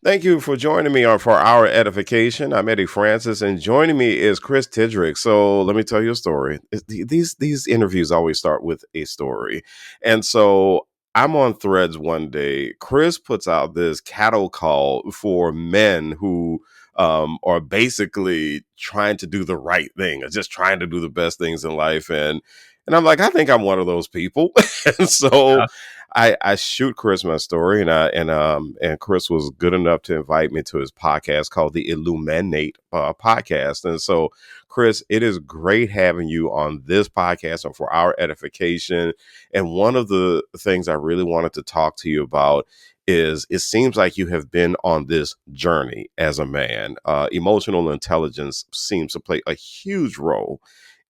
Thank you for joining me for our edification. I'm Eddie Francis, and joining me is Chris Tidrick. So let me tell you a story. These interviews always start with a story, and so I'm on Threads one day. Chris puts out this cattle call for men who are basically trying to do the right thing, or just trying to do the best things in life, and I'm like, I think I'm one of those people, and so. Yeah. I shoot Chris my story, and Chris was good enough to invite me to his podcast called the ILLUMENATE podcast. And so, Chris, it is great having you on this podcast and for our edification. And one of the things I really wanted to talk to you about is it seems like you have been on this journey as a man. Emotional intelligence seems to play a huge role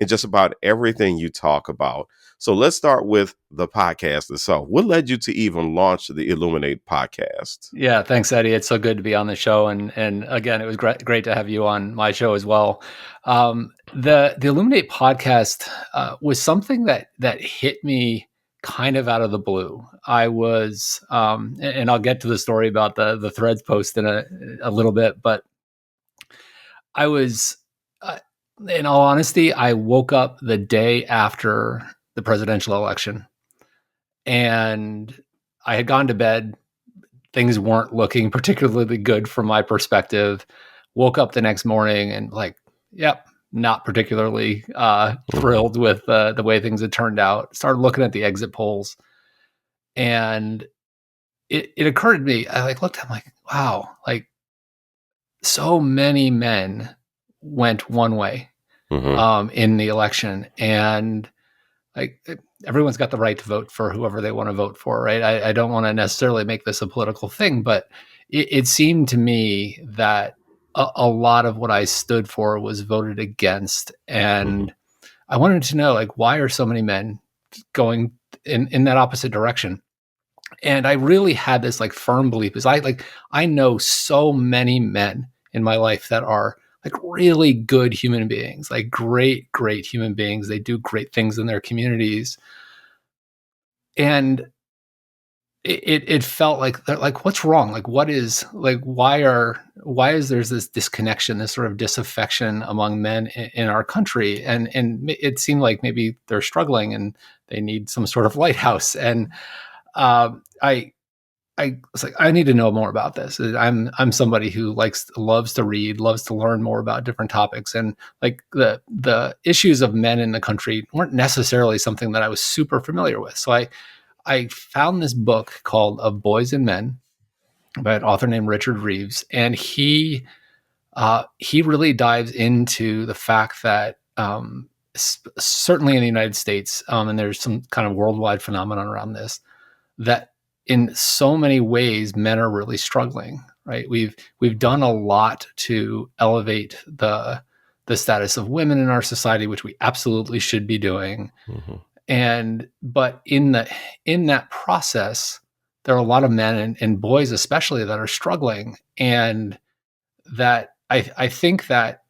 in just about everything you talk about. So let's start with the podcast itself. What led you to even launch the Illuminate podcast? Yeah, thanks, Eddie. It's so good to be on the show, and again, it was great to have you on my show as well. The Illuminate podcast was something that hit me kind of out of the blue. I was, and I'll get to the story about the Threads post in a little bit, but I was, in all honesty, I woke up the day after the presidential election, and I had gone to bed. Things weren't looking particularly good from my perspective. Woke up the next morning and yep, not particularly thrilled with the way things had turned out. Started looking at the exit polls, and it occurred to me. I looked. I'm like, wow, so many men went one way in the election, and everyone's got the right to vote for whoever they want to vote for, right? I don't want to necessarily make this a political thing, but it seemed to me that a lot of what I stood for was voted against. And I wanted to know, why are so many men going in that opposite direction? And I really had this firm belief, is I know so many men in my life that are really good human beings, great human beings. They do great things in their communities. And it felt like what's wrong? Why is there's this disconnection, this sort of disaffection among men in our country? And it seemed like maybe they're struggling and they need some sort of lighthouse. And I was like, I need to know more about this. I'm somebody who loves to read, loves to learn more about different topics. And the issues of men in the country weren't necessarily something that I was super familiar with. So I found this book called Of Boys and Men by an author named Richard Reeves. And he really dives into the fact that certainly in the United States, and there's some kind of worldwide phenomenon around this, that in so many ways, men are really struggling, right? We've done a lot to elevate the status of women in our society, which we absolutely should be doing. But in that process, there are a lot of men and boys especially that are struggling. And that I think that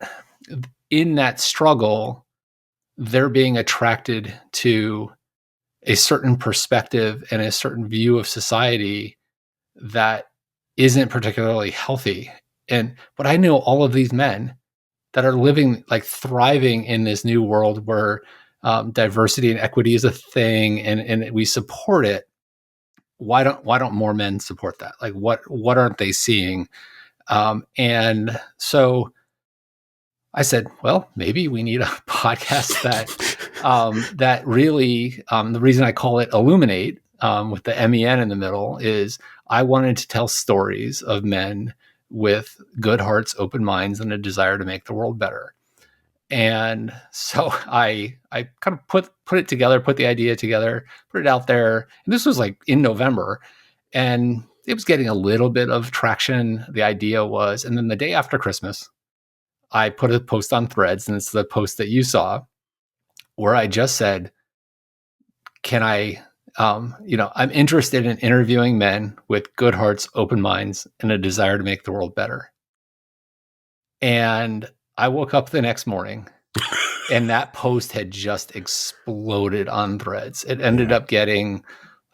in that struggle, they're being attracted to a certain perspective and a certain view of society that isn't particularly healthy. But I know all of these men that are living, thriving in this new world where diversity and equity is a thing, and we support it. Why don't more men support that? What aren't they seeing? And so I said, well, maybe we need a podcast that really, the reason I call it Illuminate, with the MEN in the middle, is I wanted to tell stories of men with good hearts, open minds, and a desire to make the world better. And so I kind of put it together, put the idea together, put it out there. And this was in November, and it was getting a little bit of traction. The idea was, and then the day after Christmas, I put a post on Threads, and it's the post that you saw, where I just said, can I, I'm interested in interviewing men with good hearts, open minds, and a desire to make the world better. And I woke up the next morning and that post had just exploded on Threads. It ended up getting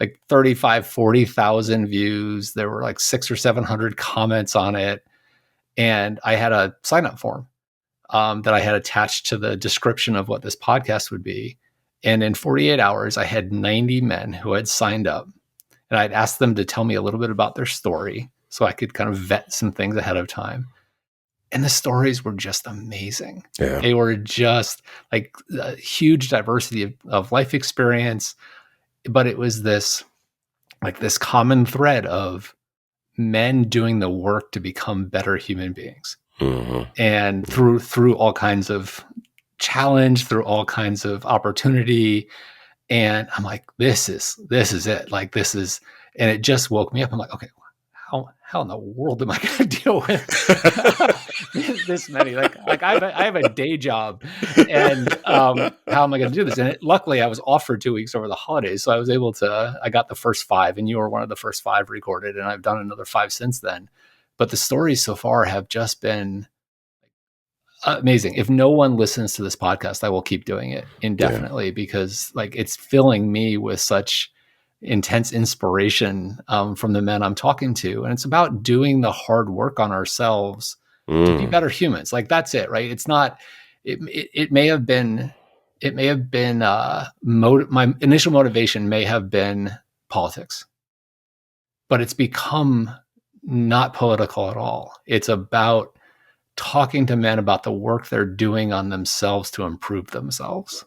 like 35, 40,000 views. There were like 600 or 700 comments on it. And I had a sign up form that I had attached to the description of what this podcast would be. And in 48 hours, I had 90 men who had signed up. And I'd asked them to tell me a little bit about their story so I could kind of vet some things ahead of time. And the stories were just amazing. Yeah. They were just like a huge diversity of life experience. But it was this common thread of men doing the work to become better human beings. Mm-hmm. And through all kinds of challenge, through all kinds of opportunity. And I'm like, this is it. Like, this is, and it just woke me up. I'm like, okay, how in the world am I going to deal with this many? Like I have a day job, and how am I going to do this? And luckily, I was off for 2 weeks over the holidays, so I was able to. I got the first 5, and you were one of the first 5 recorded, and I've done another 5 since then. But the stories so far have just been amazing. If no one listens to this podcast, I will keep doing it indefinitely because like it's filling me with such intense inspiration from the men I'm talking to. And it's about doing the hard work on ourselves to be better humans. Like that's it, right? It's not, it may have been, my initial motivation may have been politics, but it's become not political at all. It's about talking to men about the work they're doing on themselves to improve themselves.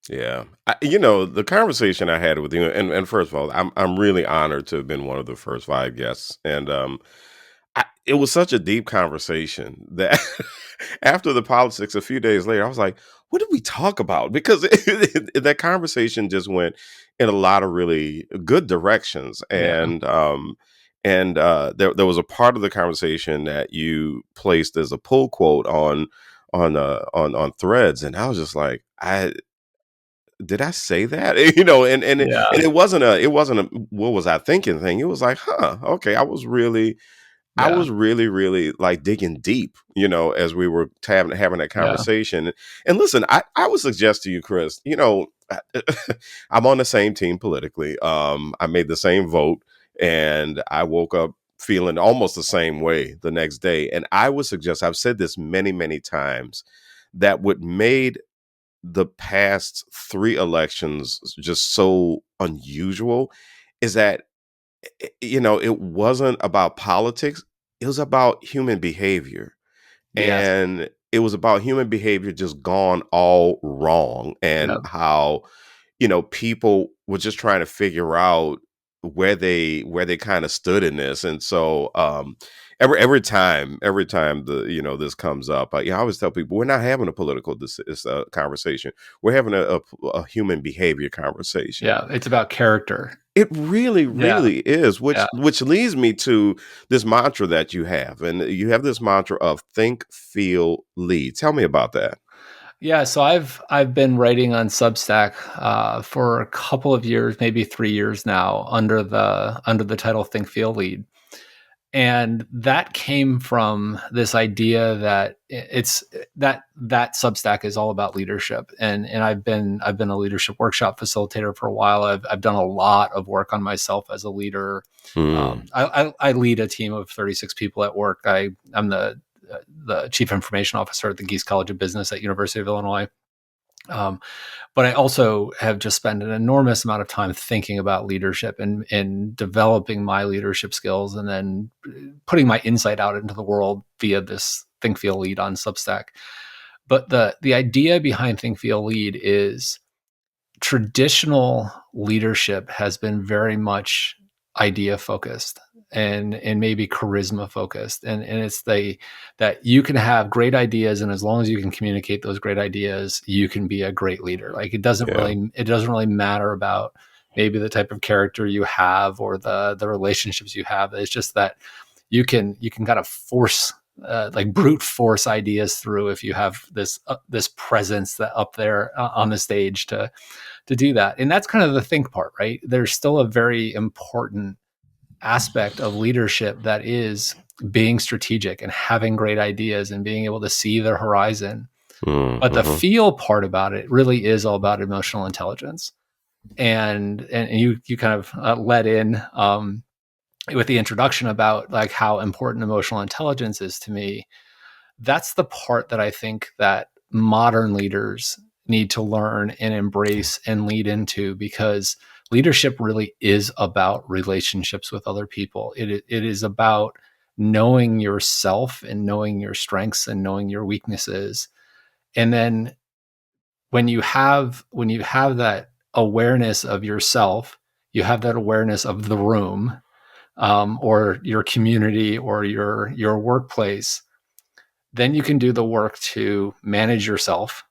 Yeah. The conversation I had with you, and first of all, I'm really honored to have been one of the first 5 guests. And it was such a deep conversation that after the politics, a few days later, I was like, what did we talk about? Because that conversation just went in a lot of really good directions. And there was a part of the conversation that you placed as a pull quote on Threads, and I was just like, did I say that? And it wasn't a what was I thinking thing. It was like, okay. I was really, really like digging deep, as we were having that conversation. And listen, I would suggest to you, Chris, I'm on the same team politically. I made the same vote, and I woke up feeling almost the same way the next day. And I would suggest, I've said this many, many times, that what made the past 3 elections just so unusual is that it wasn't about politics, it was about human behavior. Yes. And it was about human behavior just gone all wrong, and how people were just trying to figure out where they kind of stood in this. And so every time the this comes up, I always tell people, we're not having a political conversation, we're having a human behavior conversation. It's about character. It really is, which leads me to this mantra that you have. And you have this mantra of think, feel, lead. Tell me about that. Yeah, so I've been writing on Substack for a couple of years, maybe 3 years now, under the title Think, Feel, Lead. And that came from this idea that that Substack is all about leadership, and I've been a leadership workshop facilitator for a while. I've done a lot of work on myself as a leader. I lead a team of 36 people at work. I'm the chief information officer at the Geese College of Business at University of Illinois. But I also have just spent an enormous amount of time thinking about leadership and developing my leadership skills, and then putting my insight out into the world via this Think, Feel, Lead on Substack. But the idea behind Think, Feel, Lead is traditional leadership has been very much idea focused and maybe charisma focused. And it's that you can have great ideas, and as long as you can communicate those great ideas, you can be a great leader. Like it doesn't really matter about maybe the type of character you have or the relationships you have. It's just that you can kind of force like brute force ideas through if you have this presence that up there on the stage to do that. And that's kind of the think part, right? There's still a very important aspect of leadership that is being strategic and having great ideas and being able to see the horizon. But the feel part about it really is all about emotional intelligence. and you kind of led in with the introduction about like how important emotional intelligence is to me. That's the part that I think that modern leaders need to learn and embrace and lead into, because leadership really is about relationships with other people. It is about knowing yourself and knowing your strengths and knowing your weaknesses. And then when you have that awareness of yourself, you have that awareness of the room, or your community or your workplace, then you can do the work to manage yourself,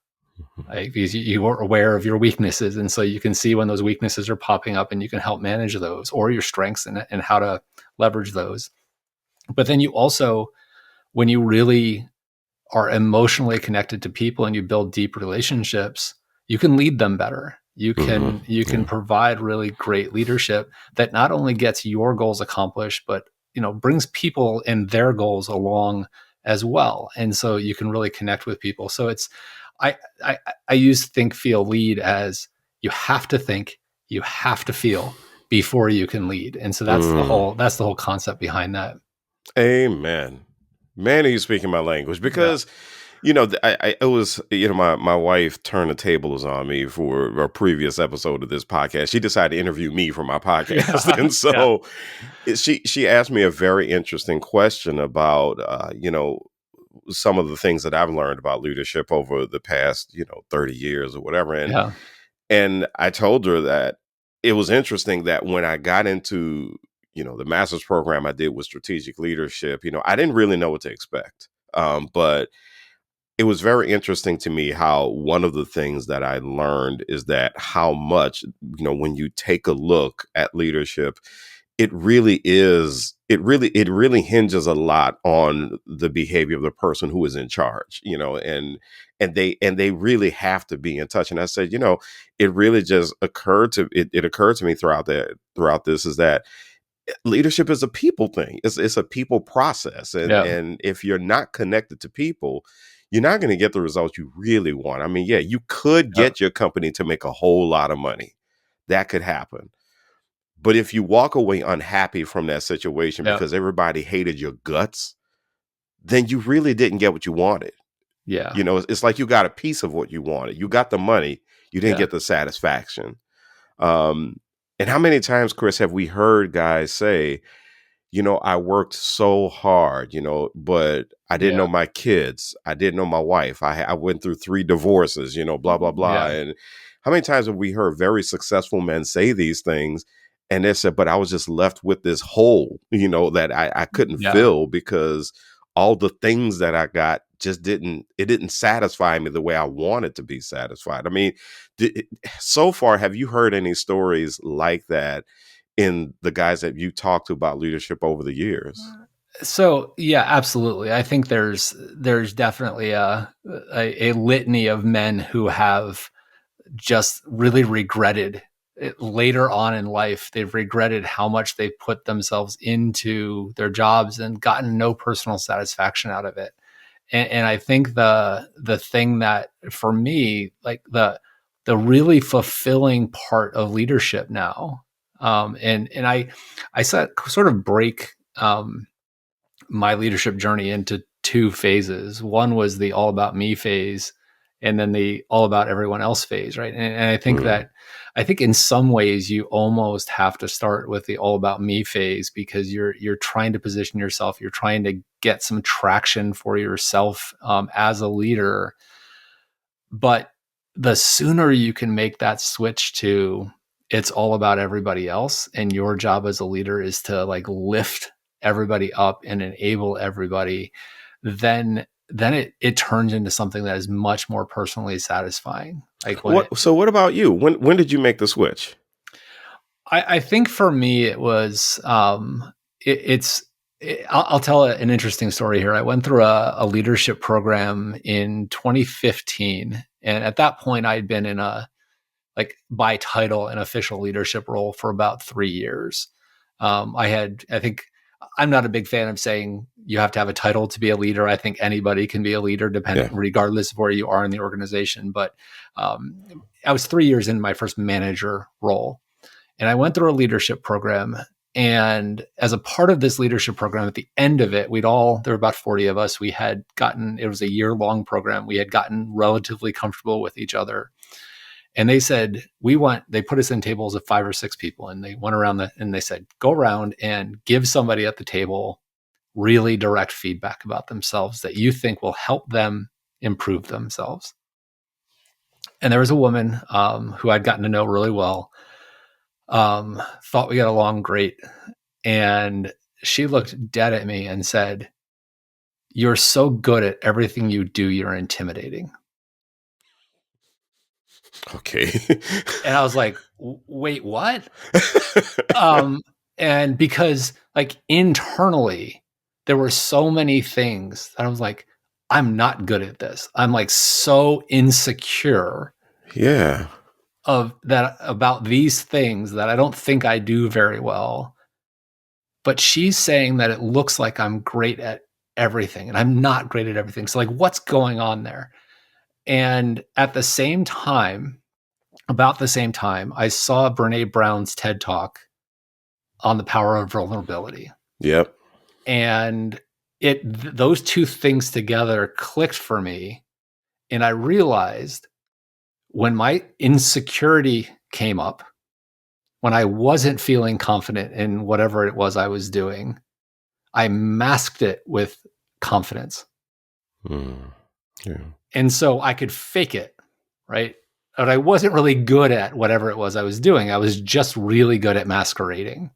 right? Because you are aware of your weaknesses. And so you can see when those weaknesses are popping up and you can help manage those, or your strengths, and how to leverage those. But then you also, when you really are emotionally connected to people and you build deep relationships, you can lead them better. You can Yeah. provide really great leadership that not only gets your goals accomplished, but brings people and their goals along as well. And so you can really connect with people. So it's I I, I use think, feel, lead as you have to think, you have to feel before you can lead. And so Mm. that's the whole concept behind that. Amen. Man, are you speaking my language? Yeah. Because it was, my wife turned the tables on me for a previous episode of this podcast. She decided to interview me for my podcast, Yeah. and Yeah. so she asked me a very interesting question about some of the things that I've learned about leadership over the past 30 years or whatever, Yeah. and I told her that it was interesting that when I got into, the master's program I did with strategic leadership, I didn't really know what to expect. But it was very interesting to me how one of the things that I learned is that how much, when you take a look at leadership, it really hinges a lot on the behavior of the person who is in charge, and they really have to be in touch. And I said, it really just occurred to me throughout this is that leadership is a people thing. It's a people process, and Yeah. if you're not connected to people, you're not going to get the results you really want. I mean, yeah, you could Yeah. get your company to make a whole lot of money. That could happen. But if you walk away unhappy from that situation Yeah. because everybody hated your guts, then you really didn't get what you wanted. Yeah. It's like you got a piece of what you wanted. You got the money, you didn't Yeah. get the satisfaction. Um, and how many times, Chris, have we heard guys say, I worked so hard, but I didn't Yeah. know my kids. I didn't know my wife. I went through 3 divorces, blah, blah, blah. Yeah. And how many times have we heard very successful men say these things? And they said, but I was just left with this hole, that I couldn't Yeah. fill because all the things that I got just didn't satisfy me the way I wanted to be satisfied. I mean, so far, have you heard any stories like that in the guys that you talked to about leadership over the years? So yeah, absolutely. I think there's definitely a litany of men who have just really regretted it later on in life. They've regretted how much they put themselves into their jobs and gotten no personal satisfaction out of it. And I think the thing that for me, like the really fulfilling part of leadership now, and I sort of break my leadership journey into two phases. One was the all about me phase, and then the all about everyone else phase, right? And Mm, I think in some ways you almost have to start with the all about me phase, because you're trying to position yourself, you're trying to get some traction for yourself as a leader. But the sooner you can make that switch to it's all about everybody else, and your job as a leader is to like lift everybody up and enable everybody, then it turns into something that is much more personally satisfying. Like when it what about you? When did you make the switch? I think for me it was I'll tell an interesting story here. I went through a leadership program in 2015, and at that point I had been in a like by title an official leadership role for about 3 years. I think I'm not a big fan of saying you have to have a title to be a leader. I think anybody can be a leader, Yeah. regardless of where you are in the organization. But I was 3 years in my first manager role, and I went through a leadership program. And as a part of this leadership program, at the end of it, there were about 40 of us. It was a year-long program. We had gotten relatively comfortable with each other. And they said, they put us in tables of 5 or 6 people, and they went around and they said, go around and give somebody at the table really direct feedback about themselves that you think will help them improve themselves. And there was a woman who I'd gotten to know really well, thought we got along great. And she looked dead at me and said, you're so good at everything you do, you're intimidating. Okay. And I was like, wait, what? And because like internally, there were so many things that I was like, I'm not good at this. I'm like so insecure Yeah. about these things that I don't think I do very well. But she's saying that it looks like I'm great at everything, and I'm not great at everything. So like, what's going on there? And at the same time, about the same time, I saw Brene Brown's TED Talk on the power of vulnerability. Yep. And those two things together clicked for me. And I realized when my insecurity came up, when I wasn't feeling confident in whatever it was I was doing, I masked it with confidence. Yeah. And so I could fake it, right? But I wasn't really good at whatever it was I was doing. I was just really good at masquerading.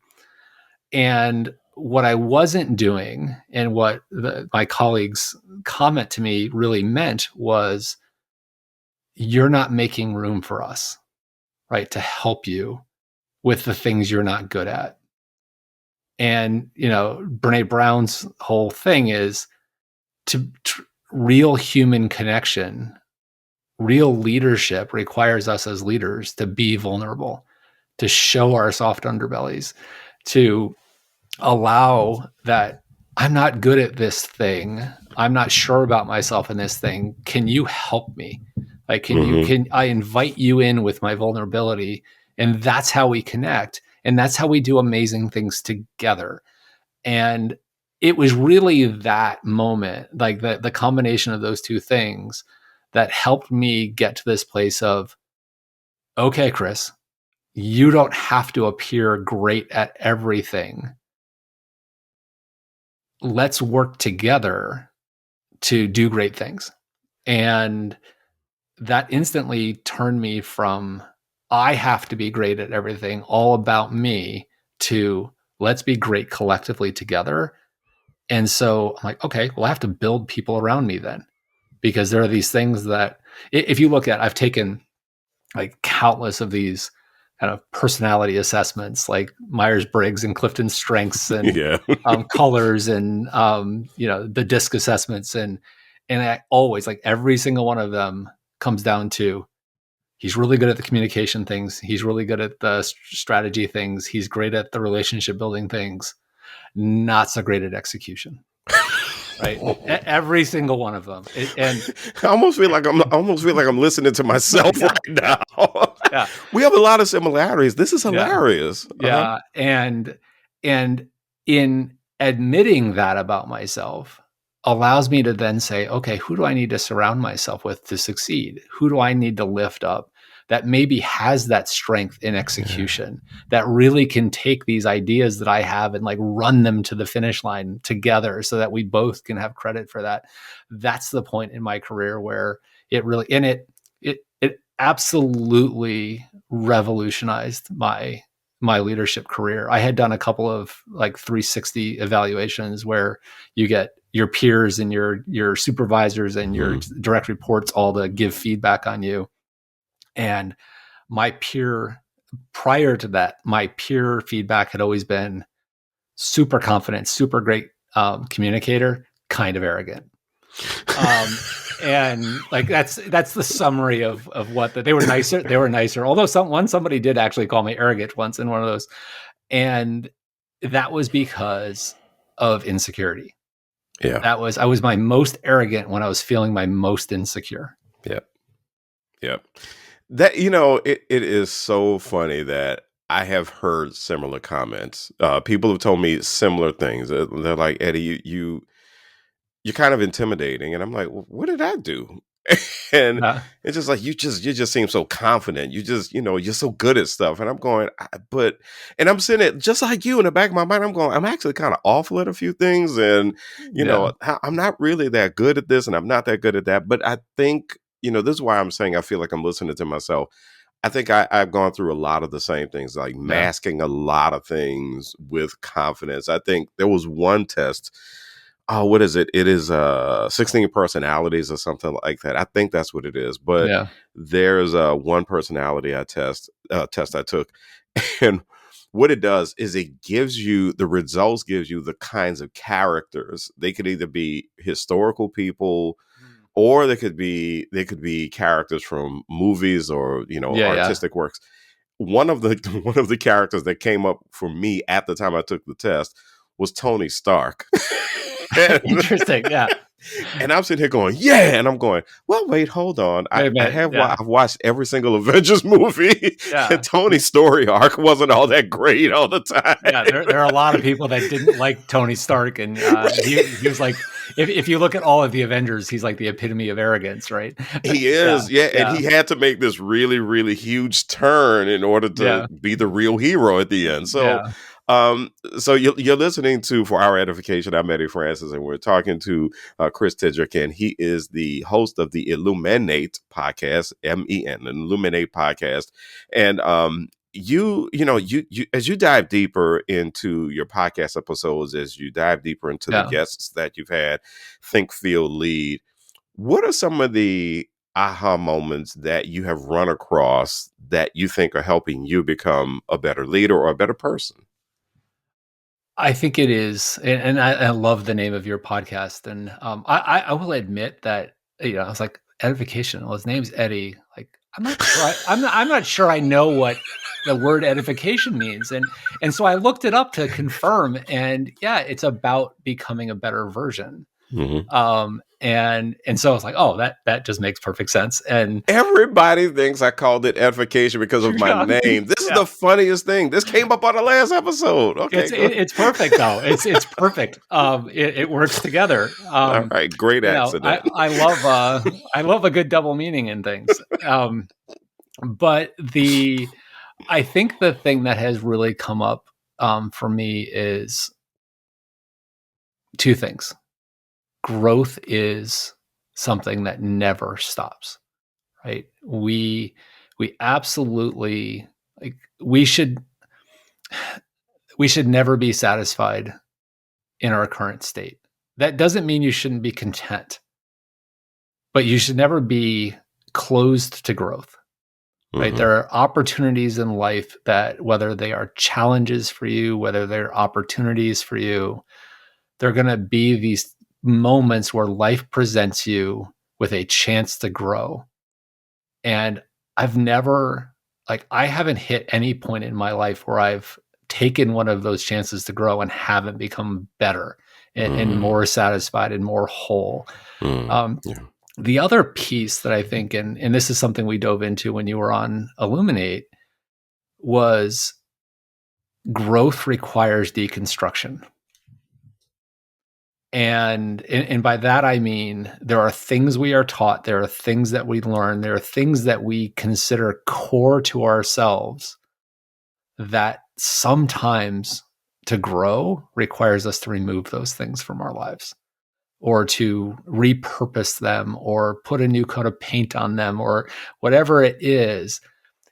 And what I wasn't doing, and what my colleagues' comment to me really meant, was you're not making room for us, right, to help you with the things you're not good at. And, Brene Brown's whole thing is real human connection, real leadership requires us as leaders to be vulnerable, to show our soft underbellies, to allow that I'm not good at this thing. I'm not sure about myself in this thing. Can you help me? Like, can I invite you in with my vulnerability? And that's how we connect. And that's how we do amazing things together. And it was really that moment, like the combination of those two things, that helped me get to this place of, okay, Chris, you don't have to appear great at everything. Let's work together to do great things. And that instantly turned me from, I have to be great at everything, all about me, to let's be great collectively together. And so I'm like, okay, well, I have to build people around me then, because there are these things that, if you look at, I've taken like countless of these kind of personality assessments, like Myers-Briggs and Clifton Strengths and Yeah. colors and the DISC assessments, and I always, like, every single one of them comes down to, he's really good at the communication things, he's really good at the strategy things, he's great at the relationship building things, not so great at execution. Right, every single one of them, and I almost feel like I'm listening to myself right now. Yeah, we have a lot of similarities. This is hilarious. Yeah, and in admitting that about myself allows me to then say, okay, who do I need to surround myself with to succeed? Who do I need to lift up that maybe has that strength in execution, that really can take these ideas that I have and like run them to the finish line together, so that we both can have credit for that. That's the point in my career where it really, and it absolutely revolutionized my leadership career. I had done a couple of like 360 evaluations where you get your peers and your supervisors and your direct reports all to give feedback on you. And prior to that, my peer feedback had always been super confident, super great communicator, kind of arrogant. And like that's the summary of what they were nicer. They were nicer. Although somebody did actually call me arrogant once in one of those, and that was because of insecurity. Yeah. I was my most arrogant when I was feeling my most insecure. Yeah. Yeah. That, it is so funny that I have heard similar comments. People have told me similar things. They're like, Eddie, you're kind of intimidating. And I'm like, well, what did I do? And Yeah. it's just like, you just seem so confident. You just, you're so good at stuff. And I'm going, and I'm sitting it just like you in the back of my mind. I'm going, I'm actually kind of awful at a few things. And, Yeah. I'm not really that good at this and I'm not that good at that. But I think, this is why I'm saying I feel like I'm listening to myself. I think I've gone through a lot of the same things, like Yeah. masking a lot of things with confidence. I think there was one test. Oh, what is it? It is 16 personalities or something like that. I think that's what it is. But Yeah. there's one personality test I took, and what it does is it gives you the results, gives you the kinds of characters. They could either be historical people, or they could be characters from movies or Yeah. Yeah. artistic works. One of the one of the characters that came up for me at the time I took the test was Tony Stark. and, Interesting. Yeah. and I'm sitting here going, yeah, and I'm going, well, wait, hold on. I, Wait a I minute. have Yeah. I've watched every single Avengers movie, and Yeah. Tony's story arc wasn't all that great all the Yeah, time. there are a lot of people that didn't like Tony Stark, and he was like, if you look at all of the Avengers, he's like the epitome of arrogance, right? He Yeah, is, yeah, and yeah, he had to make this really, really huge turn in order to yeah, be the real hero at the end. So, yeah, um, so you're listening to For Our Edification. I'm Eddie Francis, and we're talking to Chris Tidrick, and he is the host of the Illuminate podcast, MEN, an Illuminate podcast, and you as you dive deeper into your podcast episodes, as you dive deeper into the yeah. guests that you've had, think, feel, lead. What are some of the aha moments that you have run across that you think are helping you become a better leader or a better person? I think it is, and I love the name of your podcast, and I will admit that I was like edification. Well, his name's Eddie. Like I'm not sure. I'm not sure I know what the word edification means, and so I looked it up to confirm, and yeah, it's about becoming a better version. Mhm. And so I was like, oh, that just makes perfect sense. And Everybody thinks I called it edification because of my yeah, name. This is yeah, the funniest thing. This came up on the last episode. Okay, good. it's perfect though. It's perfect. It works together. All right, great accident. I love a good double meaning in things. But I think the thing that has really come up for me is two things. Growth is something that never stops, right? We absolutely, like, we should never be satisfied in our current state. That doesn't mean you shouldn't be content, but you should never be closed to growth, right? Mhm. There are opportunities in life that, whether they are challenges for you, whether they're opportunities for you, they're going to be these moments where life presents you with a chance to grow. And I've never, I haven't hit any point in my life where I've taken one of those chances to grow and haven't become better and Mm, more satisfied and more whole. Um, yeah. the other piece that I think, and this is something we dove into when you were on Illuminate, was growth requires deconstruction. And by that I mean there are things we are taught, there are things that we learn, there are things that we consider core to ourselves that sometimes to grow requires us to remove those things from our lives, or to repurpose them, or put a new coat of paint on them, or whatever it is.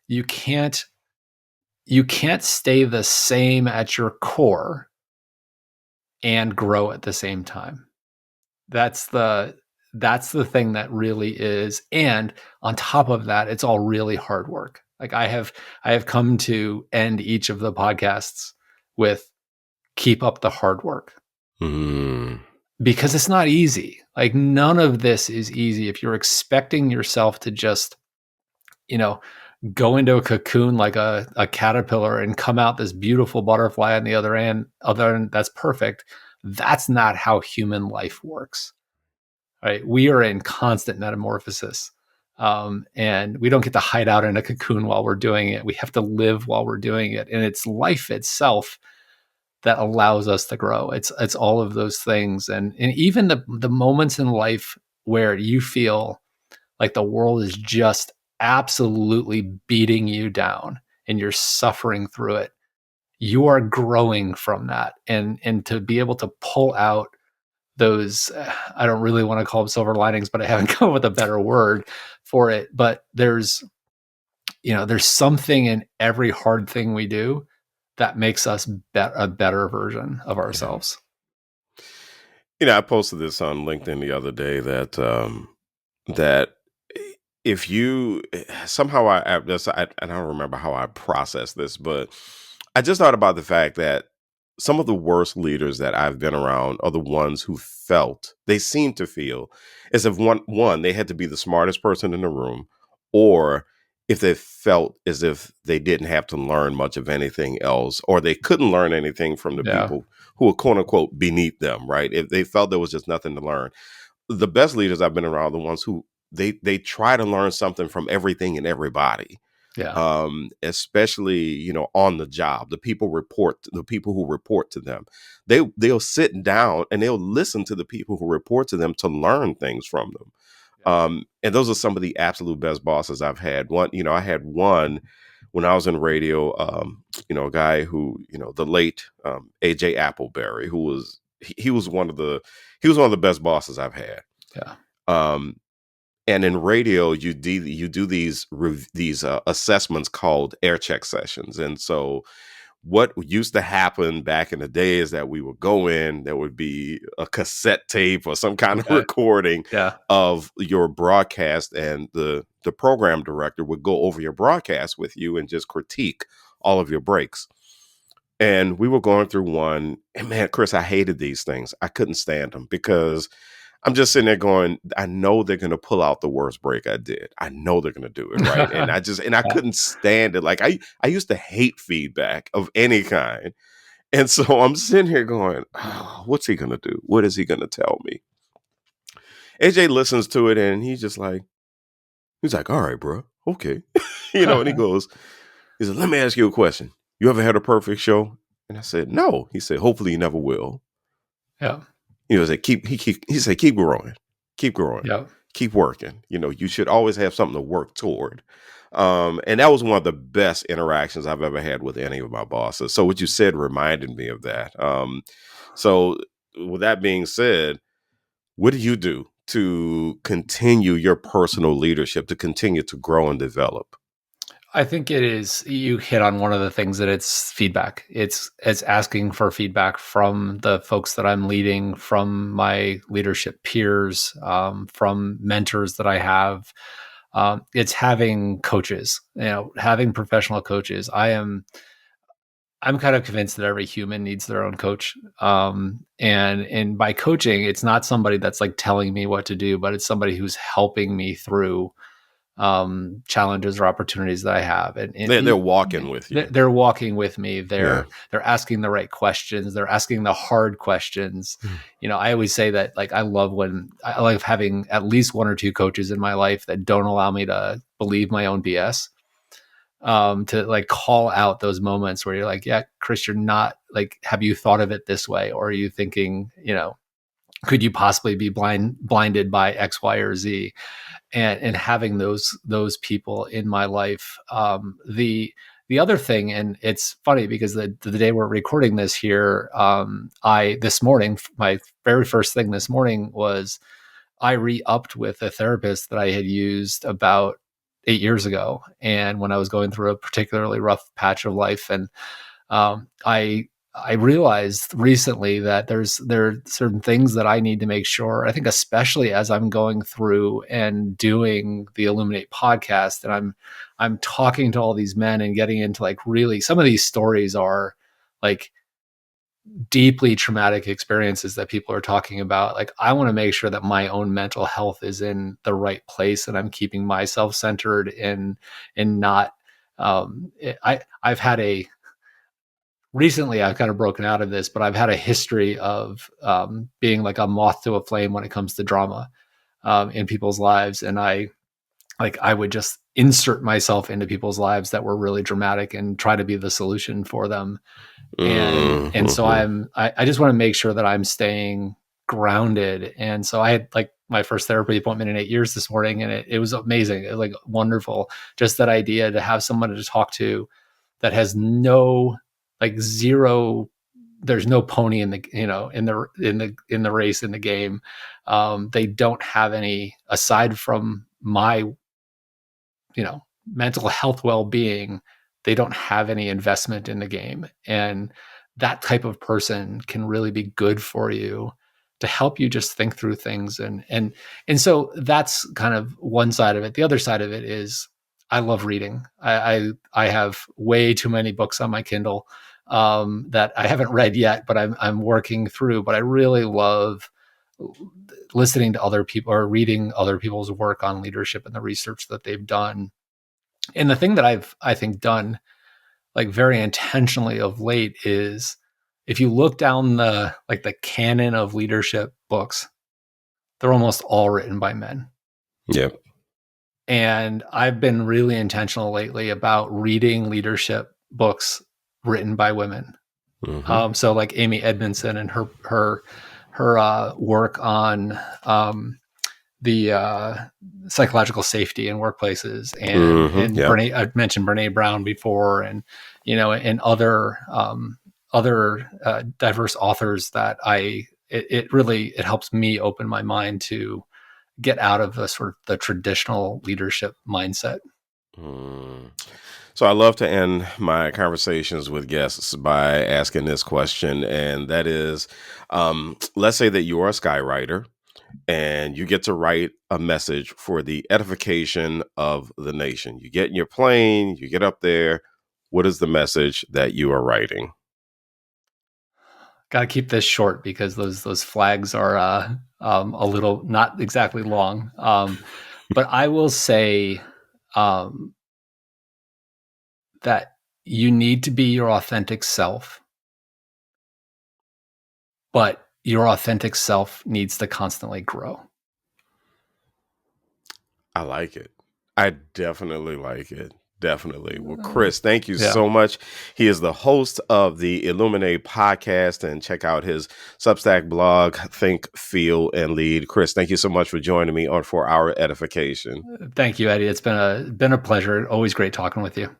You can't stay the same at your core and grow at the same time. That's the thing that really is. And on top of that, it's all really hard work. Like I have come to end each of the podcasts with keep up the hard work, Mm, because it's not easy. Like none of this is easy. If you're expecting yourself to just, you know, go into a cocoon like a caterpillar and come out this beautiful butterfly on the other end, that's perfect. That's not how human life works, right? We are in constant metamorphosis. And we don't get to hide out in a cocoon while we're doing it. We have to live while we're doing it. And it's life itself that allows us to grow. It's all of those things. And even the moments in life where you feel like the world is just absolutely beating you down and you're suffering through it, you are growing from that. And to be able to pull out those, I don't really want to call them silver linings, but I haven't come up with a better word for it. But there's something in every hard thing we do that makes us a better version of Yeah. ourselves. I posted this on LinkedIn the other day that if you somehow I don't remember how I processed this, but I just thought about the fact that some of the worst leaders that I've been around are the ones who they seem to feel as if one they had to be the smartest person in the room, or if they felt as if they didn't have to learn much of anything else, or they couldn't learn anything from the Yeah. people who were quote unquote beneath them, right? If they felt there was just nothing to learn. The best leaders I've been around are the ones who they try to learn something from everything and everybody, Yeah. especially on the job. The people who report to them, they'll sit down and they'll listen to the people who report to them to learn things from them. Yeah. And those are some of the absolute best bosses I've had. I had one when I was in radio, a guy who, the late AJ Appleberry, who was he was one of the best bosses I've had. Yeah. Um, and in radio, you do these assessments called air check sessions. And so what used to happen back in the day is that we would go in, there would be a cassette tape or some kind of Okay. recording Yeah. of your broadcast, and the program director would go over your broadcast with you and just critique all of your breaks. And we were going through one, and man, Chris, I hated these things. I couldn't stand them because I'm just sitting there going, I know they're going to pull out the worst break I did. I know they're going to do it right. And I Yeah. couldn't stand it. Like I used to hate feedback of any kind. And so I'm sitting here going, oh, what's he going to do? What is he going to tell me? AJ listens to it and he's like, all right, bro. Okay. And he said, let me ask you a question. You ever had a perfect show? And I said, no. He said, hopefully you never will. Yeah. He said, he said, keep growing, keep growing, Yeah. keep working. You should always have something to work toward. And that was one of the best interactions I've ever had with any of my bosses. So what you said reminded me of that. So with that being said, what do you do to continue your personal leadership, to continue to grow and develop? I think it is, you hit on one of the things, that it's feedback. It's asking for feedback from the folks that I'm leading, from my leadership peers, from mentors that I have. It's having coaches, having professional coaches. I'm kind of convinced that every human needs their own coach. And by coaching, it's not somebody that's like telling me what to do, but it's somebody who's helping me through challenges or opportunities that I have. They're walking with you. They're walking with me. Yeah. They're asking the right questions. They're asking the hard questions. I always say that, like, I like having at least one or two coaches in my life that don't allow me to believe my own BS. To like call out those moments where you're like, yeah, Chris, you're not, like, have you thought of it this way? Or are you thinking, could you possibly be blinded by X, Y, or Z? And having those people in my life. The other thing, and it's funny because the day we're recording this here, this morning, my very first thing this morning was I re-upped with a therapist that I had used about 8 years ago, and when I was going through a particularly rough patch of life. And I realized recently that there are certain things that I need to make sure, I think, especially as I'm going through and doing the Illuminate podcast, and I'm talking to all these men and getting into, like, really, some of these stories are like deeply traumatic experiences that people are talking about. Like, I want to make sure that my own mental health is in the right place, and I'm keeping myself centered and not I've had recently I've kind of broken out of this, but I've had a history of being like a moth to a flame when it comes to drama in people's lives. And I would just insert myself into people's lives that were really dramatic and try to be the solution for them. And so Mm-hmm. I just want to make sure that I'm staying grounded. And so I had like my first therapy appointment in 8 years this morning, and it was amazing. It was like wonderful. Just that idea to have someone to talk to that has no, like, zero, there's no pony in the, in the race, in the game. They don't have any, aside from my, mental health well-being, they don't have any investment in the game. And that type of person can really be good for you to help you just think through things. And so that's kind of one side of it. The other side of it is I love reading. I have way too many books on my Kindle that I haven't read yet, but I'm working through. But I really love listening to other people or reading other people's work on leadership and the research that they've done. And the thing that I think done like very intentionally of late is, if you look down the canon of leadership books, they're almost all written by men. Yep. And I've been really intentional lately about reading leadership books written by women. Mm-hmm. So like Amy Edmondson and her work on the psychological safety in workplaces, and Yep. I've mentioned Brene Brown before, and and other diverse authors that it really helps me open my mind to get out of the sort of the traditional leadership mindset. Mm. So I love to end my conversations with guests by asking this question, and that is, let's say that you are a skywriter and you get to write a message for the edification of the nation. You get in your plane, you get up there. What is the message that you are writing? Got to keep this short because those flags are a little not exactly long. But I will say um, that you need to be your authentic self, but your authentic self needs to constantly grow. I like it. I definitely like it. Definitely. Well, Chris, thank you Yeah. so much. He is the host of the ILLUMENATE podcast, and check out his Substack blog, Think, Feel, and Lead. Chris, thank you so much for joining me on For Our Edification. Thank you, Eddie. It's been a pleasure. Always great talking with you.